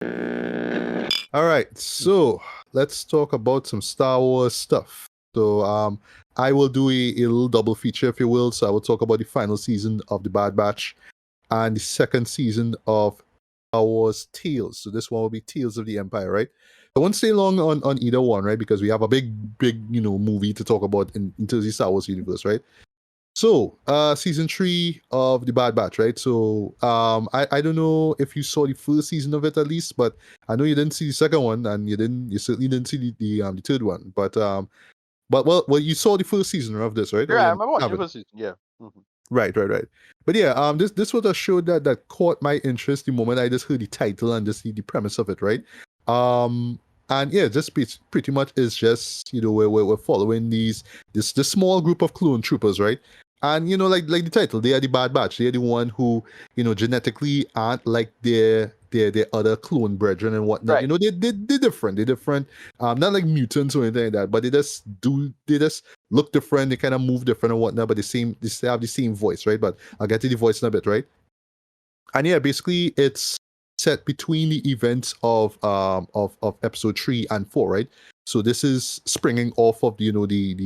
All right, so let's talk about some Star Wars stuff. So, I will do a little double feature, if you will. So, I will talk about the final season of The Bad Batch and the second season of Star Wars Tales. So, this one will be Tales of the Empire, right? I won't stay long on either one, right? Because we have a big, movie to talk about into the Star Wars universe, right? So, season 3 of The Bad Batch, right? So, I don't know if you saw the first season of it at least, but I know you didn't see the second one, and you certainly didn't see the third one. But well, you saw the first season of this, right? Yeah, Or I you remember watching the haven't? first season. Yeah. Mhm. Right. But yeah, this was a show that caught my interest the moment I just heard the title and just the premise of it, right? Um, and yeah, just pretty much is just we're following this small group of clone troopers, right? And like the title, they are the Bad Batch. They are the one who genetically aren't like their other clone brethren and whatnot. Right. They're different. They're different. Not like mutants or anything like that, but they just look different, they kind of move different and whatnot, but they still have the same voice, right? But I'll get to the voice in a bit, right? And yeah, basically it's set between the events of episode 3 and 4, right? So this is springing off of the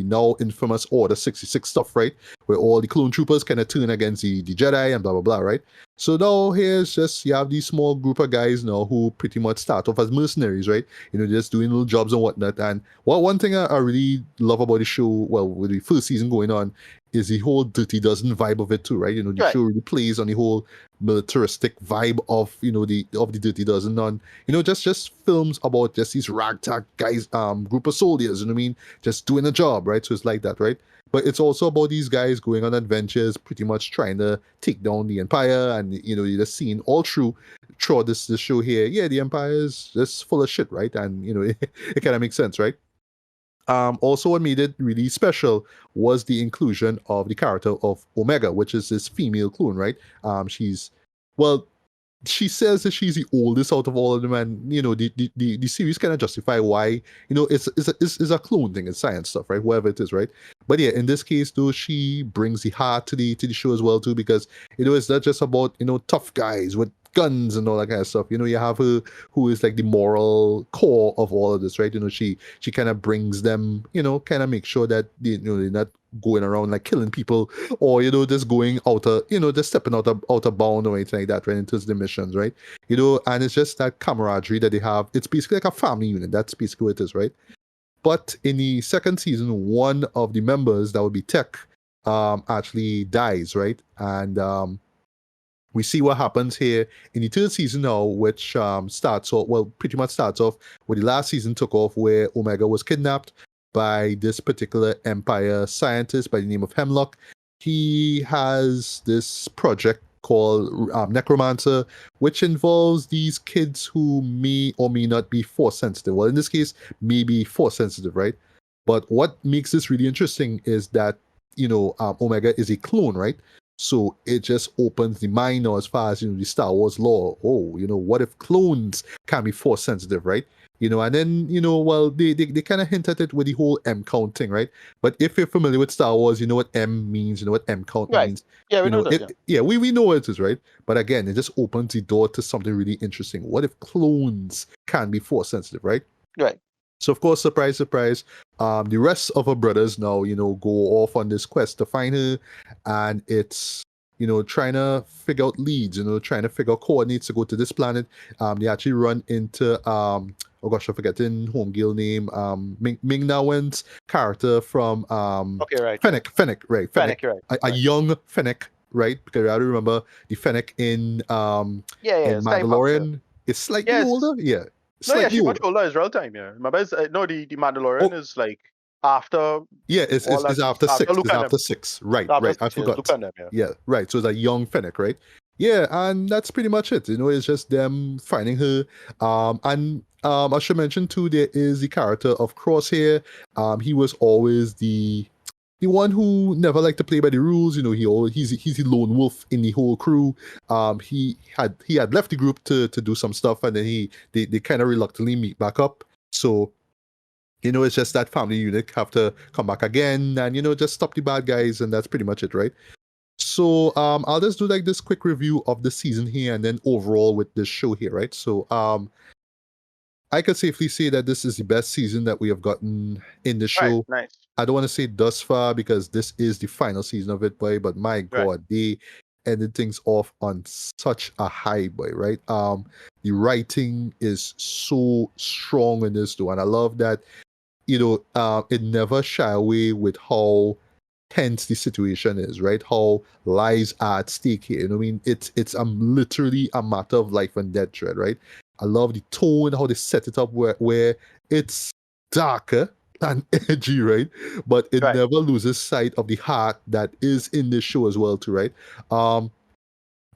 now infamous Order 66 stuff, right? Where all the clone troopers kind of turn against the Jedi and blah blah blah, right? So now here's just you have these small group of guys now who pretty much start off as mercenaries, right? Just doing little jobs and whatnot. And one thing I really love about the show, well, with the first season going on, is the whole Dirty Dozen vibe of it too, right? The Right. show really plays on the whole militaristic vibe of the Dirty Dozen on just films about just these ragtag guys, group of soldiers, you know what I mean, just doing a job, right? So it's like that, right? But it's also about these guys going on adventures, pretty much trying to take down the Empire, and you're just seeing all throughout this show here. Yeah, the Empire is just full of shit, right? And it kind of makes sense, right? Also, what made it really special was the inclusion of the character of Omega, which is this female clone, right? She's, well, she says that she's the oldest out of all of them, and the series kind of justify why it's a clone thing, it's science stuff, right? Whatever it is, right? But yeah, in this case, though, she brings the heart to the show as well too, because it's not just about tough guys with guns and all that kind of stuff. You have her who is like the moral core of all of this, right? She kind of brings them, kind of make sure that they're not going around like killing people, or just going just stepping out of bound or anything like that, right, into the missions, right? And it's just that camaraderie that they have. It's basically like a family unit. That's basically what it is, right? But in the second season, one of the members, that would be Tech, actually dies, right? And we see what happens here in the third season now, which pretty much starts off where the last season took off, where Omega was kidnapped by this particular Empire scientist by the name of Hemlock. He has this project called Necromancer, which involves these kids who may or may not be force sensitive. Well, in this case, may be force sensitive, right? But what makes this really interesting is that Omega is a clone, right? So it just opens the mind now as far as the Star Wars lore. Oh, what if clones can be force sensitive, right? And then well, they kind of hint at it with the whole M count thing, right? But if you're familiar with Star Wars, you know what M means, you know what M count Right. means. Yeah, we know that. Yeah, we know what it is, right? But again, it just opens the door to something really interesting. What if clones can be force sensitive, right? Right. So of course, surprise, surprise, the rest of her brothers now, go off on this quest to find her, and it's trying to figure out leads, trying to figure out coordinates to go to this planet. They actually run into oh gosh, I'm forgetting Homegirl name, Ming Na Wen's character from Okay, right. Fennec, right? Fennec, right. A young Fennec, right? Because I remember the Fennec in Yeah, Sky Fox, yeah. Mandalorian is slightly Yes. older, yeah. No, yeah, Slightly she's much older. older Israel time, yeah. Remember, no, the Mandalorian Oh, is like after yeah, it's all that, after after 6. Luke It's and after them. 6. Right. After I 6 years, Luke forgot. and them, yeah. Yeah, right. So it's a young Fennec, right? Yeah, and that's pretty much it. It's just them finding her. And I should mention too, there is the character of Crosshair. He was always the one who never liked to play by the rules. He's the lone wolf in the whole crew. He had left the group to do some stuff, and then they kind of reluctantly meet back up. So it's just that family unit have to come back again and just stop the bad guys, and that's pretty much it, right? So I'll just do like this quick review of the season here and then overall with this show here, right? So I could safely say that this is the best season that we have gotten in the Right. show. Nice. I don't want to say thus far because this is the final season of it, boy. But my Right. God, they ended things off on such a high, boy. Right? The writing is so strong in this, though, and I love that. It never shy away with how tense the situation is, right? How lives are at stake here. You know what I mean? It's literally a matter of life and death, dread, right? I love the tone, how they set it up where it's darker and edgy, right? But it Right. never loses sight of the heart that is in this show as well, too, right?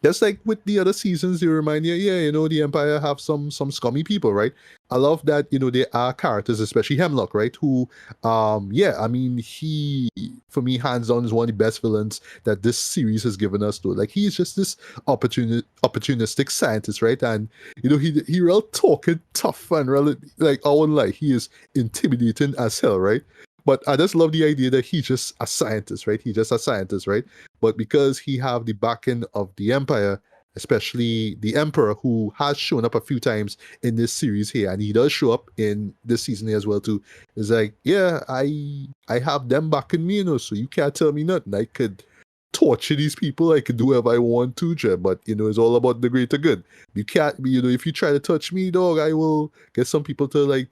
Just like with the other seasons, they remind you, yeah, the Empire have some scummy people, right? I love that, there are characters, especially Hemlock, right? Who, yeah, I mean, he, for me, hands down, is one of the best villains that this series has given us, though. Like, he's just this opportunistic scientist, right? And, he real talking tough and real, like, I won't lie, he is intimidating as hell, right? But I just love the idea that he's just a scientist, right? He's just a scientist, right? But because he have the backing of the Empire, especially the Emperor, who has shown up a few times in this series here, and he does show up in this season here as well too. It's like, yeah, I have them backing me, so you can't tell me nothing. I could torture these people, I could do whatever I want to, but it's all about the greater good. You can't be, if you try to touch me, dog, I will get some people to like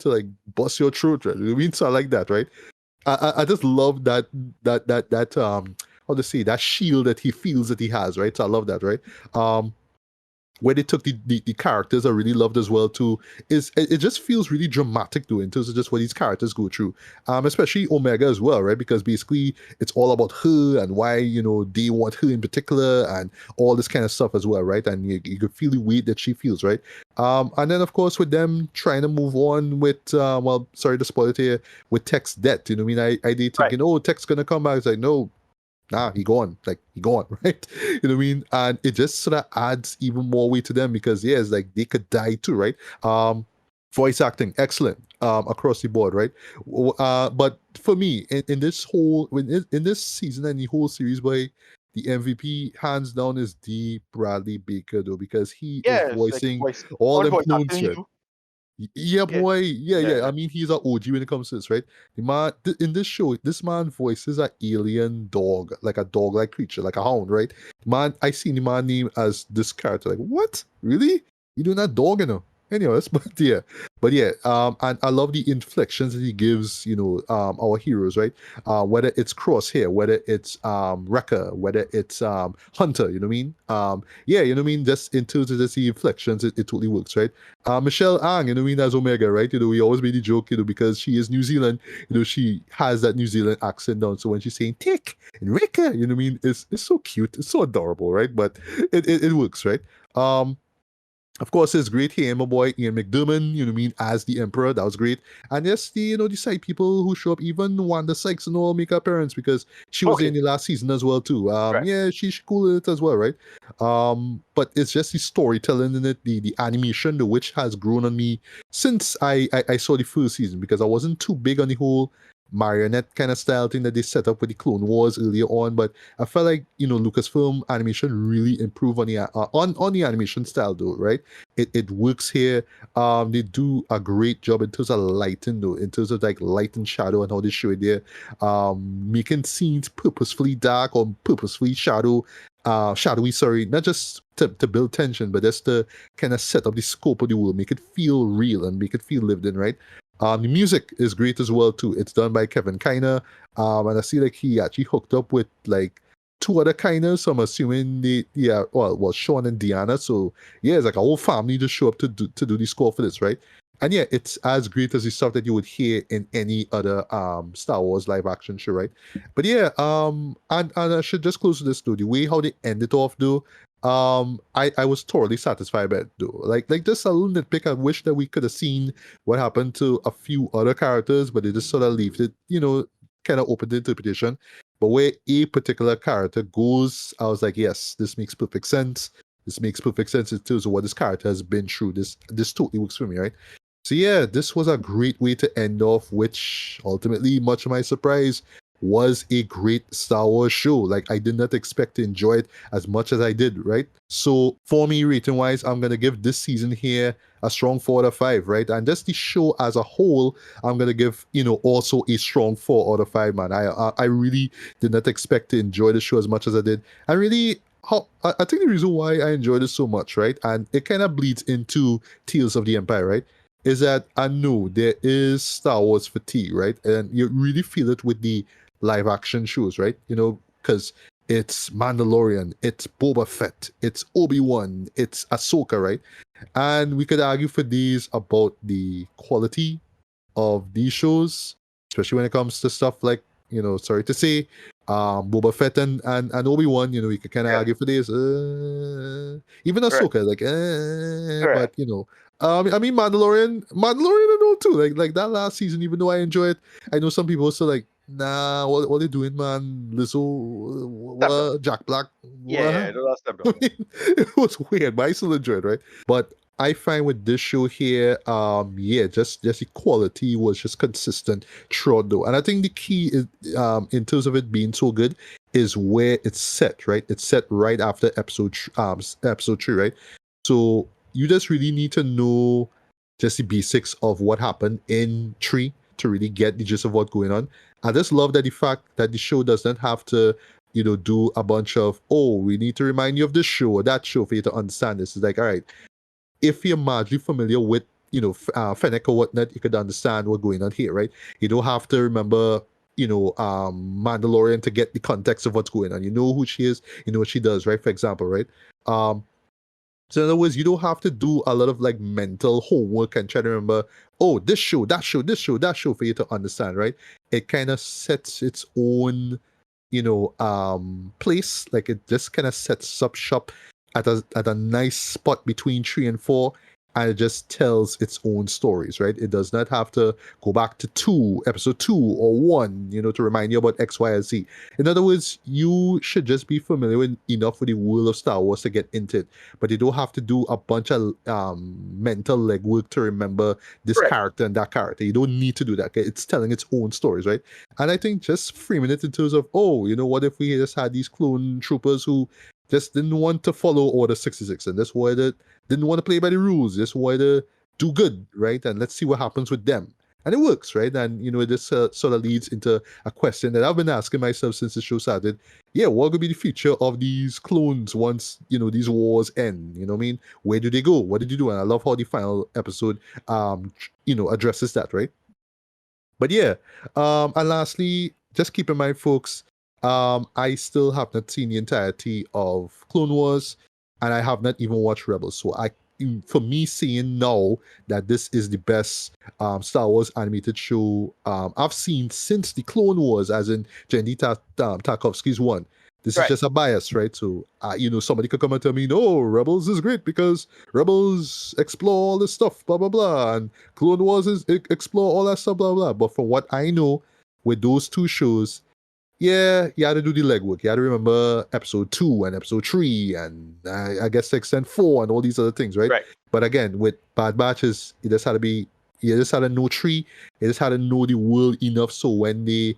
bust your throat, right? You know what I mean? So I like that, right? I just love that how to say, that shield that he feels that he has, right? So I love that, right? Where they took the characters I really loved as well too is it just feels really dramatic though in terms of just what these characters go through, especially Omega as well, right? Because basically it's all about her and why they want her in particular and all this kind of stuff as well, right? And you could feel the weight that she feels, right? And then of course with them trying to move on with well, sorry to spoil it here, with Tech's death, you know what I mean? I did thinking, oh, Tech's gonna come back. It's like, no, nah, he gone, right? You know what I mean? And it just sort of adds even more weight to them because yeah, it's like they could die too, right? Voice acting, excellent, across the board, right? But for me, in this whole in this season and the whole series, boy, the MVP hands down is D. Bradley Baker though, because he is Yes. Like voicing voice. all All them voice clones, acting he right? do. Yeah, Yeah. boy. Yeah, Yeah. yeah. I mean, he's an OG when it comes to this, right? The man in this show, this man voices an alien dog, like a dog-like creature, like a hound, right? Man, I seen the man name as this character. Like, what? Really? You doing that dog, Anyways, but yeah, and I love the inflections that he gives, our heroes, right? Whether it's Crosshair, whether it's Wrecker, whether it's Hunter, you know what I mean? Yeah, you know what I mean? Just in terms of just the inflections, it totally works, right? Michelle Ang, you know what I mean, as Omega, right? We always made the joke, because she is New Zealand, she has that New Zealand accent down. So when she's saying Tick and Wrecker, you know what I mean? It's so cute, it's so adorable, right? But it works, right? Of course, it's great here, my boy Ian McDermott, you know what I mean, as the Emperor. That was great. And yes, the side people who show up, even Wanda Sykes and all, make her appearance because she was in the last season as well too. Right. Yeah, she's cool in it as well, right? But it's just the storytelling in it, the animation, the which has grown on me since I saw the first season, because I wasn't too big on the whole marionette kind of style thing that they set up with the Clone Wars earlier on, but I felt like Lucasfilm Animation really improved on the on the animation style though, right? It works here. They do a great job in terms of lighting though, in terms of like light and shadow and how they show it there, making scenes purposefully dark or purposefully shadowy, sorry, not just to build tension, but just to kind of set up the scope of the world, make it feel real and make it feel lived in, right? The music is great as well too. It's done by Kevin Kiner, and I see like he actually hooked up with like two other Kiners. So I'm assuming well, Sean and Deanna. So yeah, it's like a whole family to show up to do the score for this, right? And yeah, it's as great as the stuff that you would hear in any other Star Wars live action show, right? But yeah, and I should just close with this though. The way how they end it off though, I was totally satisfied by it though. Like just a little nitpick. I wish that we could have seen what happened to a few other characters, but they just sort of left it, kind of open to interpretation. But where a particular character goes, I was like, yes, this makes perfect sense. This makes perfect sense in terms of what this character has been through. This totally works for me, right? So yeah, this was a great way to end off, which ultimately, much of my surprise, was a great Star Wars show. Like, I did not expect to enjoy it as much as I did, right? So for me, rating wise, I'm gonna give this season here a strong 4 out of 5, right? And just the show as a whole, I'm gonna give, also a strong 4 out of 5, man. I really did not expect to enjoy the show as much as I did. And really, I think the reason why I enjoyed it so much, right, and it kind of bleeds into Tales of the Empire, right, is that I know there is Star Wars fatigue, right, and you really feel it with the live action shows, right, because it's Mandalorian, it's Boba Fett, it's Obi-Wan, it's Ahsoka, right, and we could argue for these about the quality of these shows, especially when it comes to stuff like, sorry to say, Boba Fett and Obi-Wan, you could kind of Yeah. argue for this. Even Correct. Ahsoka, like, but, Correct. I mean, Mandalorian and all too. Like that last season, even though I enjoy it, I know some people are still like, nah, what they doing, man? Lizzo, Step down. what? Jack Black, Yeah, what? the last step I down. mean, it was weird, but I still enjoyed it, right? But I find with this show here, yeah, just the quality was just consistent throughout though. And I think the key is, in terms of it being so good, is where it's set, right? It's set right after episode 3, right? So you just really need to know just the basics of what happened in 3 to really get the gist of what's going on. I just love that the fact that the show doesn't have to do a bunch of, oh, we need to remind you of this show or that show for you to understand this. It's like, all right, if you're mildly familiar with, Fennec or whatnot, you could understand what's going on here, right? You don't have to remember, Mandalorian to get the context of what's going on. You know who she is, you know what she does, right? For example, right? So in other words, you don't have to do a lot of like mental homework and try to remember, oh, this show, that show, this show, that show for you to understand, right? It kind of sets its own place. Like it just kind of sets up shop at a nice spot between 3 and 4, and it just tells its own stories, right? It does not have to go back to episode 2 or 1, to remind you about X, Y, and Z. In other words, you should just be familiar enough with the world of Star Wars to get into it, but you don't have to do a bunch of mental legwork to remember this Correct. character and that character. You don't need to do that. Okay? It's telling its own stories, right? And I think just framing it in terms of, oh, what if we just had these clone troopers who just didn't want to follow Order 66 and just wanted didn't want to play by the rules, just wanted to do good, right? And let's see what happens with them. And it works, right? And, it just sort of leads into a question that I've been asking myself since the show started. Yeah, what could be the future of these clones once, these wars end? You know what I mean? Where do they go? What did you do? And I love how the final episode, addresses that, right? But yeah, and lastly, just keep in mind, folks, I still have not seen the entirety of Clone Wars, and I have not even watched Rebels. So for me, seeing now that this is the best Star Wars animated show I've seen since the Clone Wars, as in Jendy Tarkovsky's one. This is Right. just a bias, right? So, somebody could come and tell me, no, Rebels is great because Rebels explore all this stuff, blah, blah, blah. And Clone Wars is explore all that stuff, blah, blah. But from what I know, with those two shows, yeah, you had to do the legwork. You had to remember episode 2 and episode 3 and I guess to extent 4 and all these other things, right? Right. But again, with Bad Batches, you just had to know 3. You just had to know the world enough so when they,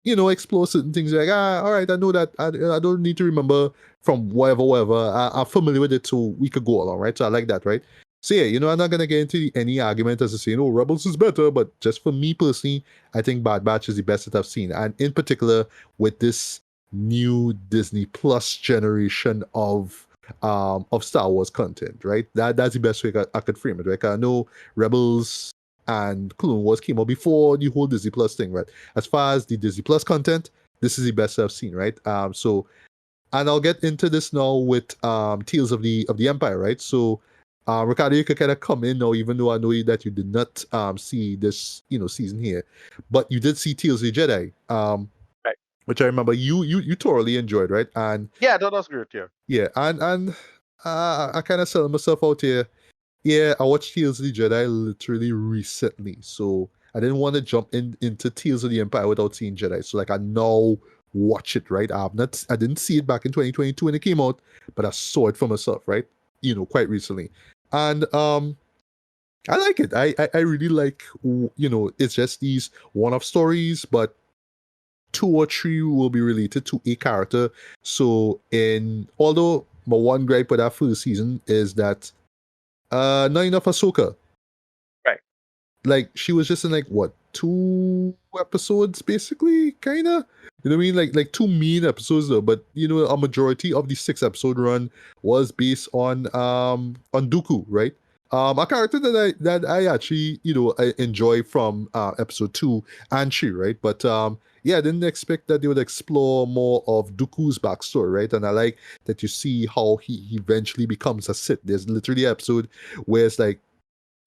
explore certain things, you're like, all right, I know that. I don't need to remember from whatever. I'm familiar with it, so we could go along, right? So I like that, right? So yeah, I'm not gonna get into any argument as to say, no, Rebels is better, but just for me personally, I think Bad Batch is the best that I've seen, and in particular with this new Disney Plus generation of Star Wars content, right? That's the best way I could frame it, right? 'Cause I know Rebels and Clone Wars came out before the whole Disney Plus thing, right? As far as the Disney Plus content, this is the best I've seen, right? So, and I'll get into this now with Tales of the Empire, right? So, Ricardo, you could kind of come in now, even though I know that you did not see this, season here, but you did see Tales of the Jedi, Right. which I remember you thoroughly enjoyed, right? And Yeah, that's great. Yeah. yeah, and I kind of selling myself out here. Yeah, I watched Tales of the Jedi literally recently, so I didn't want to jump into Tales of the Empire without seeing Jedi. So like I now watch it, right? I didn't see it back in 2022 when it came out, but I saw it for myself, right? Quite recently. And I like it. I really like, it's just these one-off stories, but 2 or 3 will be related to a character. So although my one gripe with that first season is that not enough Ahsoka. Right. Like she was just in like what 2 episodes basically, kind of. You know what I mean? Like 2 mean episodes though, but a majority of the 6-episode run was based on Dooku, right? A character that I actually I enjoy from episode 2 and 3, right? But yeah, I didn't expect that they would explore more of Dooku's backstory, right? And I like that you see how he eventually becomes a Sith. There's literally an episode where it's like,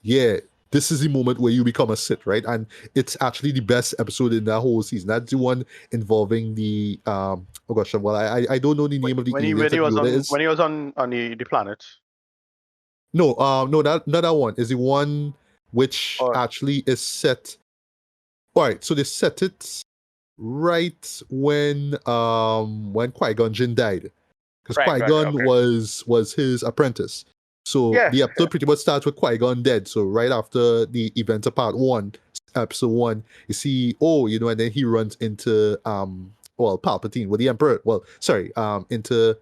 yeah, this is the moment where you become a Sith, right? And it's actually the best episode in that whole season. That's the one involving the oh gosh, well, I don't know the name of the aliens that Yoda is. When he was on the planet. No, no, not that one. Is the one which Or actually is set. All right, so they set it right when Qui-Gon Jinn died, because right, Qui-Gon okay. was his apprentice. So Yeah. the episode pretty much starts with Qui-Gon dead. So right after the events of part 1, episode 1, you see, and then he runs into Palpatine, with the Emperor. Well, sorry, into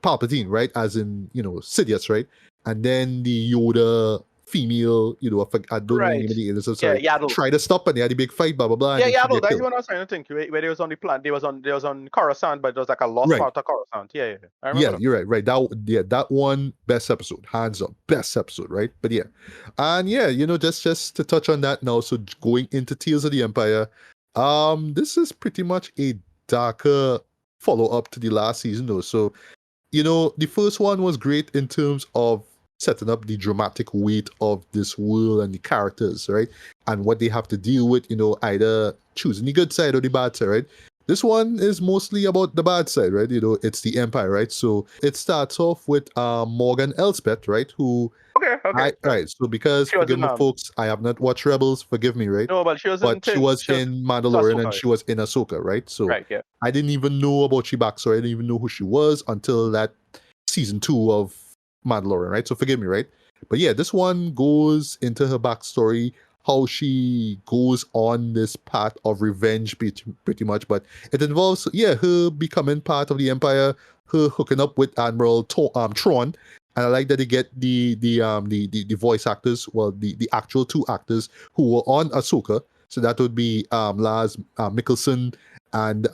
Palpatine, right? As in, Sidious, right? And then the Yoda female, I don't know the name of the aliens, I'm sorry. Yaddle. Try to stop and they had a big fight, blah blah blah. Yeah, and then she Yaddle. get That's killed. what I was trying to think. Where they was on the planet, they was on Coruscant, but it was like a lost Right. part of Coruscant. Yeah. I remember. Yeah, you're right. That one, best episode, hands up, best episode, right? But yeah, and yeah, just to touch on that now. So going into Tales of the Empire, this is pretty much a darker follow up to the last season, though. So the first one was great in terms of setting up the dramatic weight of this world and the characters, right? And what they have to deal with, either choosing the good side or the bad side, right? This one is mostly about the bad side, right? It's the Empire, right? So it starts off with Morgan Elspeth, right? Who Okay. right. So because, forgive me, folks, I have not watched Rebels. Forgive me, right? No, but she was She was in Mandalorian and Ahsoka. she was in Ahsoka, right? So Right, yeah. I didn't even know about she backstory. I didn't even know who she was until that season 2 of Mandalorian, right? So forgive me, right? But yeah, this one goes into her backstory, how she goes on this path of revenge, pretty much. But it involves, her becoming part of the Empire, her hooking up with Admiral Tron. And I like that they get the voice actors, well, the actual 2 actors who were on Ahsoka. So that would be Lars Mikkelsen and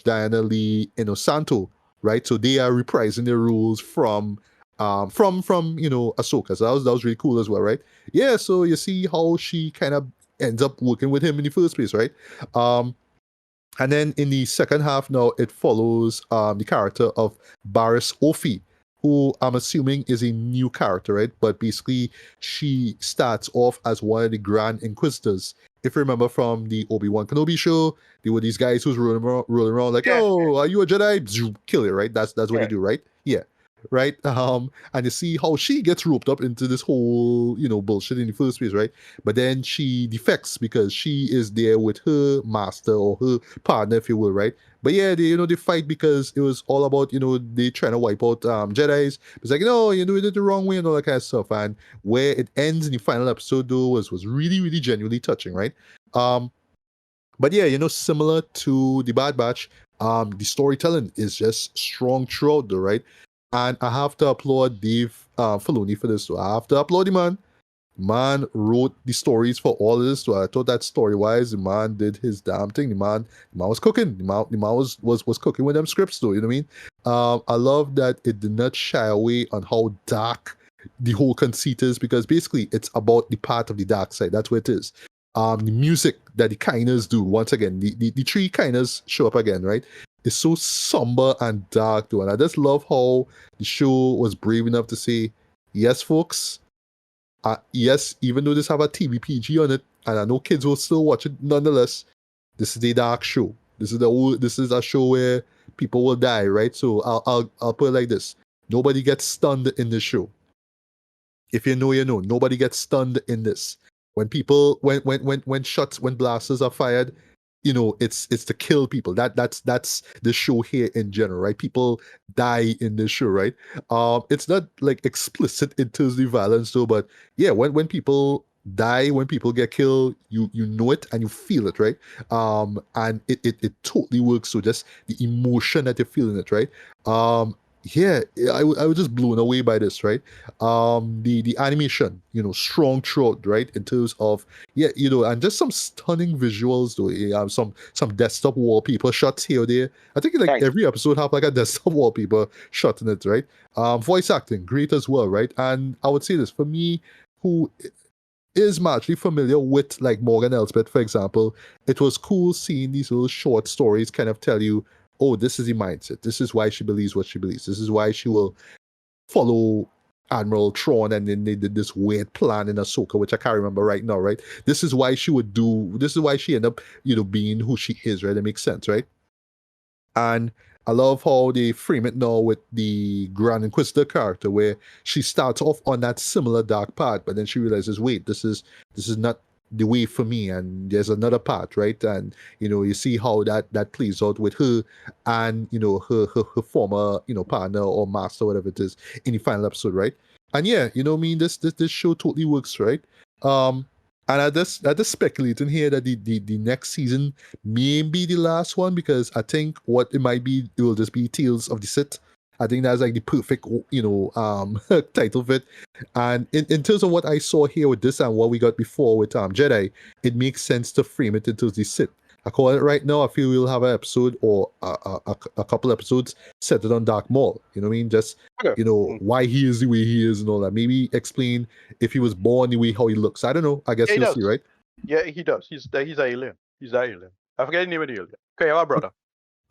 Diana Lee Inosanto, right? So they are reprising their roles from Ahsoka. So that was really cool as well, right? Yeah, so you see how she kind of ends up working with him in the first place, right? And then in the second half now, it follows the character of Barriss Offee, who I'm assuming is a new character, right? But basically, she starts off as one of the Grand Inquisitors. If you remember from the Obi-Wan Kenobi show, there were these guys who's rolling around like, "Oh, are you a Jedi?" Zoom, kill you, right? That's what they do, right? Yeah. Right? And you see how she gets roped up into this whole, bullshit in the first place, right? But then she defects because she is there with her master or her partner, if you will, right? But yeah, they fight because it was all about, they trying to wipe out Jedis. It's like, no, you did it the wrong way and all that kind of stuff. And where it ends in the final episode, though, was really, really genuinely touching, right? But yeah, similar to the Bad Batch, the storytelling is just strong throughout, though, right? And I have to applaud Dave Filoni for this. So I have to applaud the man. Man wrote the stories for all of this. So I thought that story-wise, the man did his damn thing. The man was cooking. The man was cooking with them scripts, though. You know what I mean? I love that it did not shy away on how dark the whole conceit is, because basically it's about the part of the dark side. That's what it is. The music that the Kiners do, once again, the 3 Kiners show up again, right? It's so somber and dark, though. And I just love how the show was brave enough to say, yes, folks, yes, even though this have a TVPG on it, and I know kids will still watch it nonetheless, this is a dark show. This is a show where people will die, right? So I'll put it like this. Nobody gets stunned in this show. If you know, you know. Nobody gets stunned in this. When blasters are fired, it's to kill people. That's the show here in general, right? People die in this show, right? It's not like explicit in terms of violence though, but yeah, when people die when people get killed. You know it and you feel it, right? And it totally works. So just the emotion that you're feeling it, right? Yeah, I was just blown away by this, right? The animation, strong throughout, right? In terms of, yeah, and just some stunning visuals though. Some desktop wallpaper shots here or there. I think like Nice. every episode have like a desktop wallpaper shot in it, right? Voice acting great as well, right? And I would say this for me, who is actually familiar with like Morgan Elsbeth, for example, it was cool seeing these little short stories kind of tell you, oh, this is the mindset. This is why she believes what she believes. This is why she will follow Admiral Thrawn, and then they did this weird plan in Ahsoka, which I can't remember right now, right? This is why she would do, this is why she ended up, being who she is, right? It makes sense, right? And I love how they frame it now with the Grand Inquisitor character, where she starts off on that similar dark path, but then she realizes, wait, this is not the way for me, and there's another path, right? And you see how that plays out with her and her former partner or master, whatever it is, in the final episode, right? And yeah, I mean, this show totally works, right? Um, and I just speculating here that the next season may be the last one, because I think what it might be, it will just be Tales of the Sith. I think that's like the perfect, title fit. And in terms of what I saw here with this and what we got before with Jedi, it makes sense to frame it into the Sith. I call it right now. I feel we'll have an episode or a couple episodes set it on Dark Maul. You know what I mean? Just Okay. why he is the way he is and all that. Maybe explain if he was born the way how he looks. I don't know. I guess Yeah, he we'll see, does. right? Yeah, he does. He's an alien. He's an alien. I forget the name of the alien. Okay, my brother.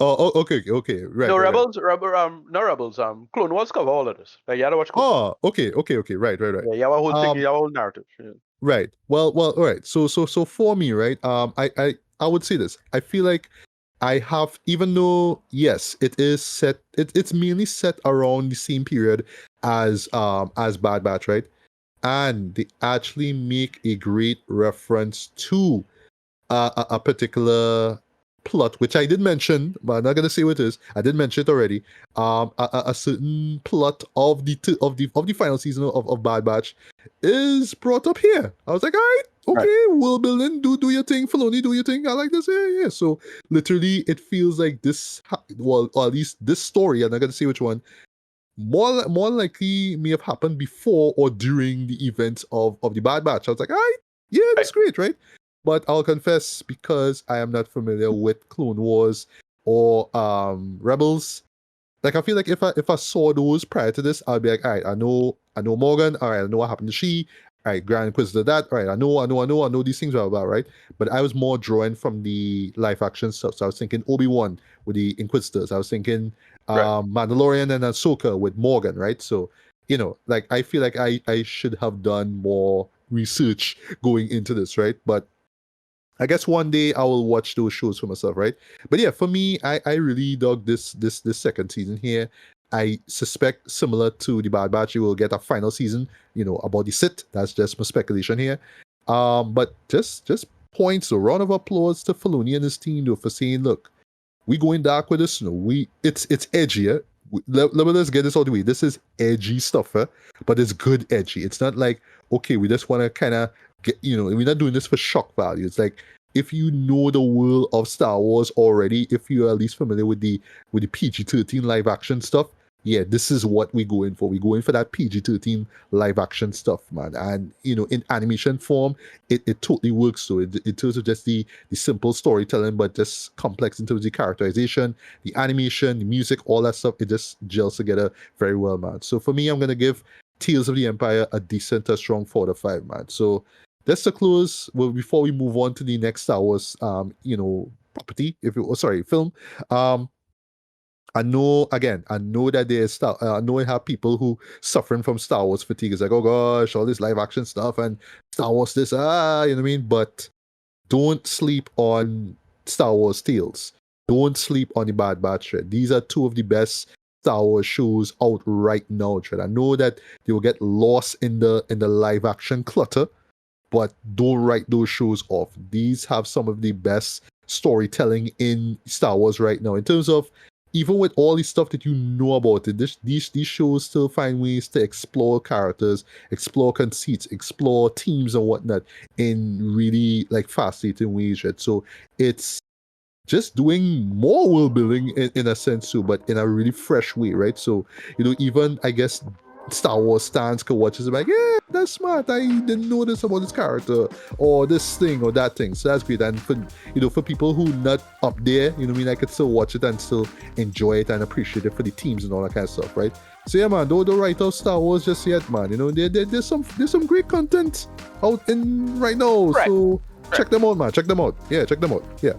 Oh, okay, right, No right, right. Rebels, no Rebels. Clone Wars cover all of this. Like, you had to watch Clone Wars. Oh, okay, right, right, right. Yeah, you have a whole thing. Um, You have a whole narrative. Yeah. right. Well, all right. So for me, right. I would say this. I feel like I have, even though yes, it is set. It's mainly set around the same period as Bad Batch, right? And they actually make a great reference to a particular plot, which I did mention, but I'm not gonna say what it is. I did mention it already. A certain plot of the final season of Bad Batch is brought up here. I was like, all right, Right. okay, world building, do your thing, Filoni, do your thing. I like this, yeah. So literally, it feels like this. Well, or at least this story. I'm not gonna say which one. More likely may have happened before or during the events of the Bad Batch. I was like, all right, yeah, that's great, right? But I'll confess, because I am not familiar with Clone Wars or Rebels, like I feel like if I saw those prior to this, I'd be like, all right, I know Morgan, all right, I know what happened to she, all right, Grand Inquisitor that, all right, I know these things are about, right? But I was more drawing from the live action stuff. So I was thinking Obi-Wan with the Inquisitors. I was thinking Right. Mandalorian and Ahsoka with Morgan, right? So, like I feel like I should have done more research going into this, right? But I guess one day I will watch those shows for myself, right? But yeah, for me, I really dug this second season here. I suspect, similar to the Bad Batch, you will get a final season, about the Sith. That's just my speculation here. But just points, a round of applause to Filoni and his team though for saying, look, we going dark with this. It's edgier. Let's get this out of the way. This is edgy stuff, but it's good edgy. It's not like, okay, we just want to kind of get, we're not doing this for shock value. It's like, if you know the world of Star Wars already, if you're at least familiar with the PG-13 live action stuff, yeah, this is what we go in for. We go in for that PG-13 live action stuff, man. And in animation form, it totally works. So in terms of just the simple storytelling, but just complex in terms of the characterization, the animation, the music, all that stuff, it just gels together very well, man. So for me, I'm gonna give Tales of the Empire a decent, a strong 4 to 5, man. So that's the close. Well, before we move on to the next Star Wars, property, film. Um, I know that there's I know I have people who suffering from Star Wars fatigue. It's like, oh gosh, all this live action stuff and Star Wars this, you know what I mean? But don't sleep on Star Wars Tales. Don't sleep on the Bad Batch. Right? These are two of the best Star Wars shows out right now. Right? I know that they will get lost in the live action clutter, but don't write those shows off. These have some of the best storytelling in Star Wars right now in terms of even with all the stuff that you know about it, these shows still find ways to explore characters, explore conceits, explore teams and whatnot in really like fascinating ways, right? So it's just doing more world building in a sense too, but in a really fresh way, right? So, even I guess Star Wars stands could watch it and be like, yeah, that's smart. I didn't know this about this character or this thing or that thing. So that's great. And for people who not up there, you know what I mean, I could still watch it and still enjoy it and appreciate it for the teams and all that kind of stuff, right? So yeah, man, don't write off Star Wars just yet, man. There's some great content out in right now. Right. So check them out, man. Check them out. Yeah, check them out. Yeah.